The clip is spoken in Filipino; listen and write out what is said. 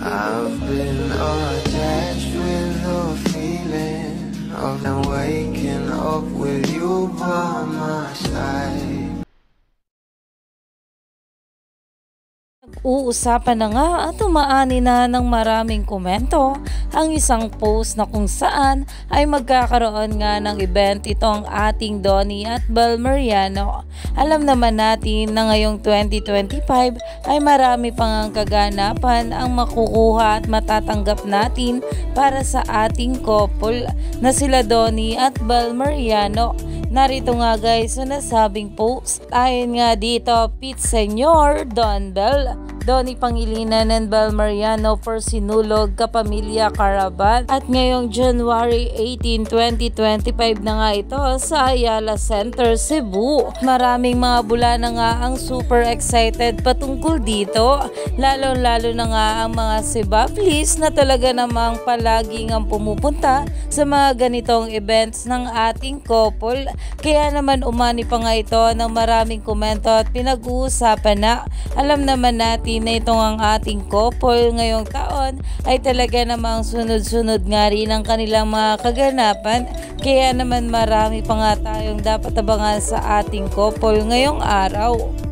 I've been attached with the feeling of waking up with you by my side. Uusapan na nga at umaani na ng maraming komento ang isang post na kung saan ay magkakaroon nga ng event itong ating Donnie at Bel Mariano. Alam naman natin na ngayong 2025 ay marami pang kaganapan ang makukuha at matatanggap natin para sa ating couple na sila Donnie at Bel Mariano. Narito nga guys sa nasabing post. Ayon nga dito, Pete Senior, Don Bel, Donnie Pangilinan and Bel Mariano for Sinulog Kapamilya Caravan. At ngayong January 18, 2025 na nga ito sa Ayala Center, Cebu. Maraming mga bula na nga ang super excited patungkol dito. Lalo na nga ang mga Cebablis na talaga namang palaging ang pumupunta sa mga ganitong events ng ating couple. Kaya naman umani pa nga ito ng maraming komento at pinag-uusapan na. Alam naman natin na itong ang ating couple ngayong taon ay talaga namang sunod-sunod nga rin ang kanilang mga kaganapan. Kaya naman marami pa nga tayong dapat abangan sa ating couple ngayong araw.